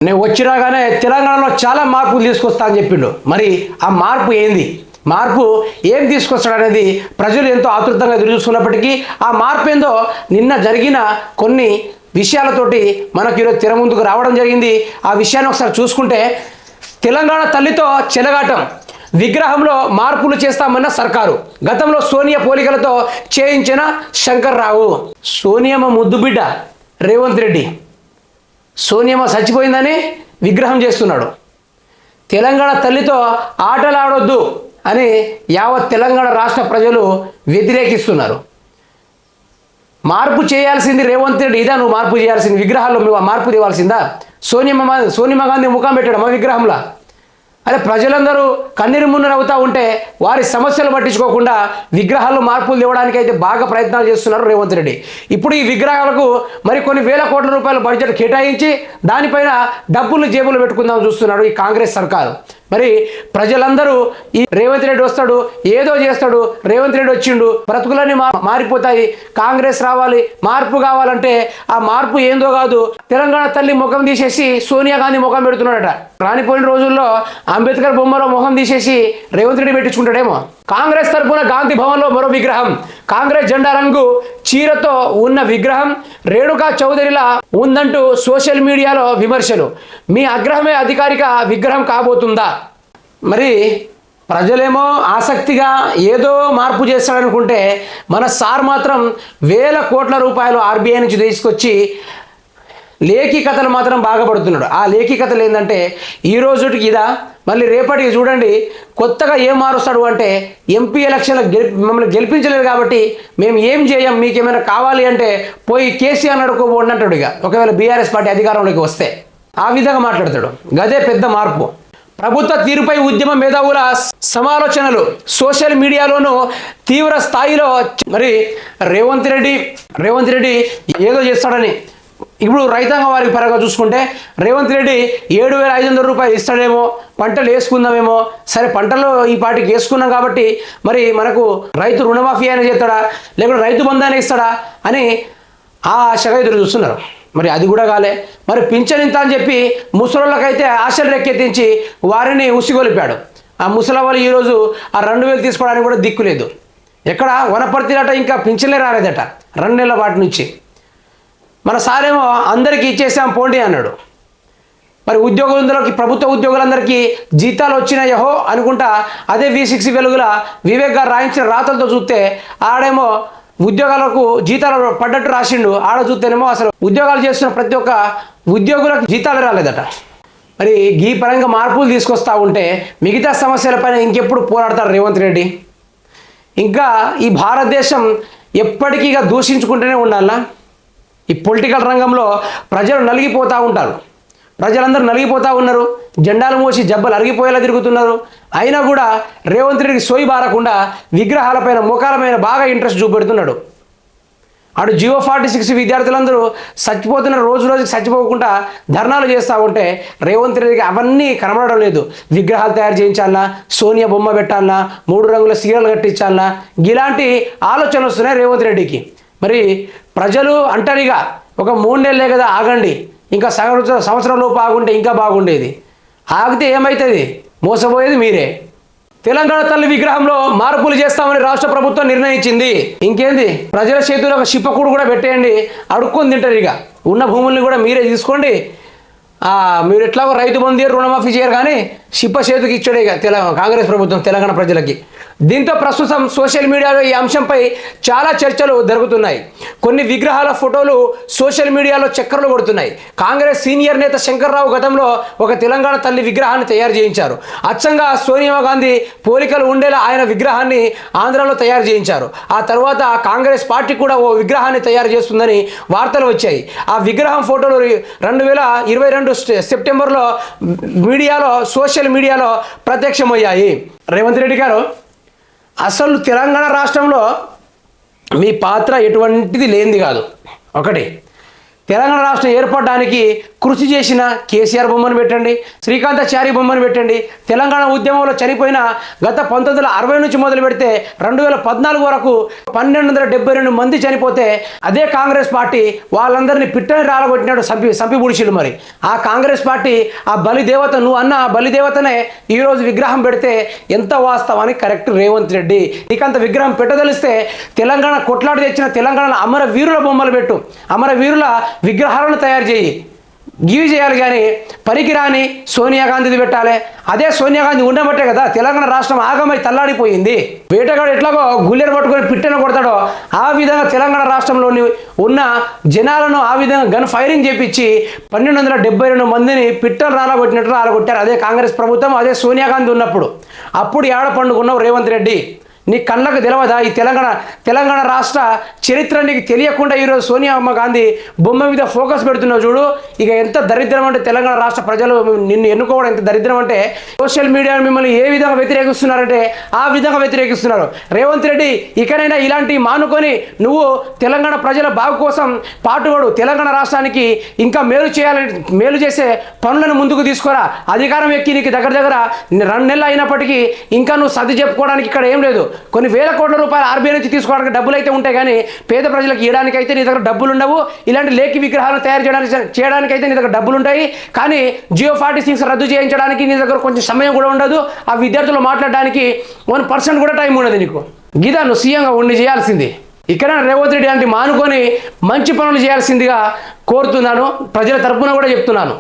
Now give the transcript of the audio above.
నేను వచ్చిరాగానే తెలంగాణలో చాలా మార్పులు తీసుకొస్తా అని చెప్పిండు. మరి ఆ మార్పు ఏంది, మార్పు ఏం తీసుకొస్తాడనేది ప్రజలు ఎంతో ఆతృతంగా ఎదురు చూస్తున్నప్పటికీ ఆ మార్పు ఏందో నిన్న జరిగిన కొన్ని విషయాలతోటి మనకు ఈరోజు తెర ముందుకు రావడం జరిగింది. ఆ విషయాన్ని ఒకసారి చూసుకుంటే, తెలంగాణ తల్లితో చెలగాటం, విగ్రహంలో మార్పులు చేస్తామన్న సర్కారు, గతంలో సోనియా పోలికలతో చేయించిన శంకర్రావు. సోనియమ్మ ముద్దుబిడ్డ రేవంత్ రెడ్డి సోనియమ్మ చచ్చిపోయిందని విగ్రహం చేస్తున్నాడు. తెలంగాణ తల్లితో ఆటలాడొద్దు అని యావత్ తెలంగాణ రాష్ట్ర ప్రజలు వ్యతిరేకిస్తున్నారు. మార్పు చేయాల్సింది రేవంత్ రెడ్డి, ఇదా నువ్వు మార్పు చేయాల్సింది? విగ్రహాల్లో నువ్వు మార్పు తేవాల్సిందా? సోనియా గాంధీ ముఖం పెట్టడం ఆ విగ్రహంలో. అదే ప్రజలందరూ కన్నీరు మున్నీరు అవుతూ ఉంటే వారి సమస్యలు పట్టించుకోకుండా విగ్రహాల్లో మార్పులు తేవడానికి అయితే బాగా ప్రయత్నాలు చేస్తున్నారు రేవంత్ రెడ్డి. ఇప్పుడు ఈ విగ్రహాలకు మరి కొన్ని వేల కోట్ల రూపాయల బడ్జెట్ కేటాయించి దానిపైన డబ్బులు జేబులు పెట్టుకుందాం చూస్తున్నాడు ఈ కాంగ్రెస్ సర్కారు. మరి ప్రజలందరూ ఈ రేవంత్ రెడ్డి వస్తాడు, ఏదో చేస్తాడు, రేవంత్ రెడ్డి వచ్చిండు, బ్రతుకులన్నీ మారిపోతాయి, కాంగ్రెస్ రావాలి, మార్పు కావాలంటే ఆ మార్పు ఏందో కాదు, తెలంగాణ తల్లి ముఖం తీసేసి సోనియా గాంధీ ముఖం పెడుతున్నాడట. రానిపోయిన రోజుల్లో అంబేద్కర్ బొమ్మలో ముఖం తీసేసి రేవంత్ రెడ్డి పెట్టించుకుంటాడేమో. కాంగ్రెస్ తరఫున గాంధీ భవన్లో మరో విగ్రహం, కాంగ్రెస్ జెండా రంగు చీరతో ఉన్న విగ్రహం రేణుకా చౌదరిలా ఉందంటూ సోషల్ మీడియాలో విమర్శలు. మీ ఆగ్రహమే అధికారిక విగ్రహం కాబోతుందా? మరి ప్రజలేమో ఆసక్తిగా ఏదో మార్పు చేస్తాడనుకుంటే మన సార్ మాత్రం వేల కోట్ల రూపాయలు ఆర్బీఐ నుంచి తీసుకొచ్చి లేఖీ కథలు మాత్రం బాగా పడుతున్నాడు. ఆ లేఖీ కథలు ఏంటంటే ఈ రోజుకి ఇదా, మళ్ళీ రేపటికి చూడండి కొత్తగా ఏం మారుస్తాడు అంటే, ఎంపీ ఎలక్షన్లో మమ్మల్ని గెలిపించలేదు కాబట్టి మేము ఏం చేయం, మీకేమైనా కావాలి అంటే పోయి కేసీఆర్ అడుకోబోండి అంటాడు. ఇక ఒకవేళ బీఆర్ఎస్ పార్టీ అధికారంలోకి వస్తే ఆ విధంగా మాట్లాడతాడు. గదే పెద్ద మార్పు. ప్రభుత్వ తీరుపై ఉద్యమ మేధావుల సమాలోచనలు సోషల్ మీడియాలోనూ తీవ్ర స్థాయిలో. మరి రేవంత్ రెడ్డి ఏదో చేస్తాడని ఇప్పుడు రైతాంగం వారికి పరంగా చూసుకుంటే రేవంత్ రెడ్డి 7,500 రూపాయలు ఇస్తాడేమో, పంటలు వేసుకుందామేమో. సరే పంటలు ఈ పాటికి వేసుకున్నాం కాబట్టి మరి మనకు రైతు రుణమాఫీ అయినా చేస్తాడా, లేకుంటే రైతు బంధు అయినా ఇస్తాడా అని ఆ ఆశగా ఎదురు చూస్తున్నారు. మరి అది కూడా కాలే. మరి పింఛన్ ఇంత అని చెప్పి ముసలోళ్ళకైతే ఆశలు రెక్కెత్తించి వారిని ఉసిగొలిపాడు. ఆ ముసలవాళ్ళు ఈరోజు ఆ 2,000 తీసుకోవడానికి కూడా దిక్కు లేదు. ఎక్కడ వనపర్తిలట ఇంకా పింఛన్లే రాలేదట 2 నెలల పాటు నుంచి. మన సారేమో అందరికీ ఇచ్చేసాం పోండి అన్నాడు. మరి ఉద్యోగులందరికీ, ప్రభుత్వ ఉద్యోగులందరికీ జీతాలు వచ్చినాయో అనుకుంటా అదే V6 వెలుగుల వివేక్ గారు రాయించిన రాతలతో చూస్తే ఆడేమో ఉద్యోగాలకు జీతాలు పడ్డట్టు రాసిండు. ఆడ చూస్తేనేమో అసలు ఉద్యోగాలు చేస్తున్న ప్రతి ఒక్క ఉద్యోగులకు జీతాలు రాలేదట. మరి ఈ పరంగా మార్పులు తీసుకొస్తూ ఉంటే మిగతా సమస్యలపైన ఇంకెప్పుడు పోరాడతారు రేవంత్ రెడ్డి? ఇంకా ఈ భారతదేశం ఎప్పటికీ దూషించుకుంటూనే ఉండాలా? ఈ పొలిటికల్ రంగంలో ప్రజలు నలిగిపోతూ ఉంటారు, ప్రజలందరూ నలిగిపోతూ ఉన్నారు, జెండాలు మోసి జబ్బలు అరిగిపోయేలా తిరుగుతున్నారు. అయినా కూడా రేవంత్ రెడ్డికి సోయి బారకుండా విగ్రహాలపైన ముఖాలపైన బాగా ఇంట్రెస్ట్ చూపెడుతున్నాడు. అటు జియో 46 విద్యార్థులందరూ చచ్చిపోతున్నారు, రోజుకి చచ్చిపోకుండా ధర్నాలు చేస్తూ ఉంటే రేవంత్ రెడ్డికి అవన్నీ కనబడడం లేదు. విగ్రహాలు తయారు చేయించాలన్నా, సోనియా బొమ్మ పెట్టాలన్నా, 3 రంగుల సీరలు కట్టించాలన్నా, ఇలాంటి ఆలోచనలు వస్తున్నాయి రేవంత్ రెడ్డికి. మరి ప్రజలు అంటారుగా ఒక 3 నెలలే కదా ఆగండి, ఇంకా సంవత్సరం లోపు ఆగుంటే ఇంకా బాగుండేది. ఆగితే ఏమవుతుంది? మోసపోయేది మీరే. తెలంగాణ తల్లి విగ్రహంలో మార్పులు చేస్తామని రాష్ట్ర ప్రభుత్వం నిర్ణయించింది. ఇంకేంది, ప్రజల చేతుల్లో ఒక శిప్పకూడు కూడా పెట్టేయండి, అడుక్కొని తింటారు. ఇక ఉన్న భూముల్ని కూడా మీరే తీసుకోండి. మీరు ఎట్లాగో రైతు బంధు రుణమాఫీ చేయరు, కానీ శిప్ప చేతికి ఇచ్చాడే ఇక కాంగ్రెస్ ప్రభుత్వం తెలంగాణ ప్రజలకి. దీంతో ప్రస్తుతం సోషల్ మీడియాలో ఈ అంశంపై చాలా చర్చలు జరుగుతున్నాయి. కొన్ని విగ్రహాల ఫోటోలు సోషల్ మీడియాలో చక్కర్లు కొడుతున్నాయి. కాంగ్రెస్ సీనియర్ నేత శంకర్రావు గతంలో ఒక తెలంగాణ తల్లి విగ్రహాన్ని తయారు చేయించారు. అచ్చంగా సోనియా గాంధీ పోలికలు ఉండేలా ఆయన విగ్రహాన్ని ఆంధ్రాలో తయారు చేయించారు. ఆ తర్వాత కాంగ్రెస్ పార్టీ కూడా ఓ విగ్రహాన్ని తయారు చేస్తుందని వార్తలు వచ్చాయి. ఆ విగ్రహం ఫోటోలు 2022 సెప్టెంబర్లో సోషల్ మీడియాలో ప్రత్యక్షమయ్యాయి. రేవంత్ రెడ్డి గారు, అసలు తెలంగాణ రాష్ట్రంలో మీ పాత్ర ఎటువంటిది లేనిది కాదు. ఒకటి, తెలంగాణ రాష్ట్రం ఏర్పడడానికి కృషి చేసిన కేసీఆర్ బొమ్మను పెట్టండి, శ్రీకాంతాచారి బొమ్మను పెట్టండి. తెలంగాణ ఉద్యమంలో చనిపోయిన గత 1960 నుంచి మొదలు పెడితే 2014 వరకు 1272 మంది చనిపోతే అదే కాంగ్రెస్ పార్టీ వాళ్ళందరినీ పిట్టని రాలగొట్టినాడు, సంపి బుడిచిలు. మరి ఆ కాంగ్రెస్ పార్టీ ఆ బలిదేవత, నువ్వు అన్న ఆ బలిదేవతనే ఈరోజు విగ్రహం పెడితే ఎంత వాస్తవానికి కరెక్ట్ రేవంత్ రెడ్డి. నీకంత విగ్రహం పెట్టదలిస్తే తెలంగాణ కొట్లాడి తెచ్చిన తెలంగాణ అమరవీరుల బొమ్మలు పెట్టు, అమరవీరుల విగ్రహాలను తయారు చేయి, గివి చేయాలి. కానీ పనికిరాని సోనియా గాంధీది పెట్టాలి. అదే సోనియా గాంధీ ఉండబట్టే కదా తెలంగాణ రాష్ట్రం ఆగమై తల్లాడిపోయింది. వేటగాడు ఎట్లాగో గుల్లెను పట్టుకొని పిట్టను కొడతాడో ఆ విధంగా తెలంగాణ రాష్ట్రంలోని ఉన్న జనాలను ఆ విధంగా గన్ ఫైరింగ్ చేపించి 1272 మందిని పిట్టలు రాలగొట్టినట్టు రాలగొట్టారు అదే కాంగ్రెస్ ప్రభుత్వం, అదే సోనియా గాంధీ ఉన్నప్పుడు. అప్పుడు ఏడ పండుకున్నావు రేవంత్ రెడ్డి? నీ కళ్ళకు తెలియదా ఈ తెలంగాణ రాష్ట్ర చరిత్ర నీకు తెలియకుండా ఈరోజు సోనియా గాంధీ బొమ్మ మీద ఫోకస్ పెడుతున్నావు చూడు. ఇక ఎంత దరిద్రం అంటే తెలంగాణ రాష్ట్ర ప్రజలు నిన్ను ఎన్నుకోవడం ఎంత దరిద్రం అంటే సోషల్ మీడియా మిమ్మల్ని ఏ విధంగా వ్యతిరేకిస్తున్నారంటే ఆ విధంగా వ్యతిరేకిస్తున్నారు. రేవంత్ రెడ్డి ఇకనైనా ఇలాంటి మానుకొని నువ్వు తెలంగాణ ప్రజల బాగు కోసం పాటుపడు, తెలంగాణ రాష్ట్రానికి ఇంకా మేలు చేసే పనులను ముందుకు తీసుకోరా. అధికారం ఎక్కి నీకు దగ్గర 2 నెలలు అయినప్పటికీ ఇంకా నువ్వు సర్ది చెప్పుకోవడానికి ఇక్కడ ఏం లేదు. కొన్ని వేల కోట్ల రూపాయలు ఆర్బీఐ నుంచి తీసుకోవడానికి డబ్బులు అయితే ఉంటాయి, కానీ పేద ప్రజలకు ఇవ్వడానికి అయితే నీ దగ్గర డబ్బులు ఉండవు. ఇలాంటి లేఖి విగ్రహాలను తయారు చేయడానికి అయితే నీ దగ్గర డబ్బులు ఉంటాయి, కానీ జియో 46 రద్దు చేయించడానికి నీ దగ్గర కొంచెం సమయం కూడా ఉండదు. ఆ విద్యార్థులు మాట్లాడడానికి 1% కూడా టైం ఉండదు నీకు. గీదా నువ్వు సీఎంగా ఉండి చేయాల్సింది. ఇక్కడ రేవంత్ రెడ్డి అంటే మానుకొని మంచి పనులు చేయాల్సిందిగా కోరుతున్నాను, ప్రజల తరపున కూడా చెప్తున్నాను.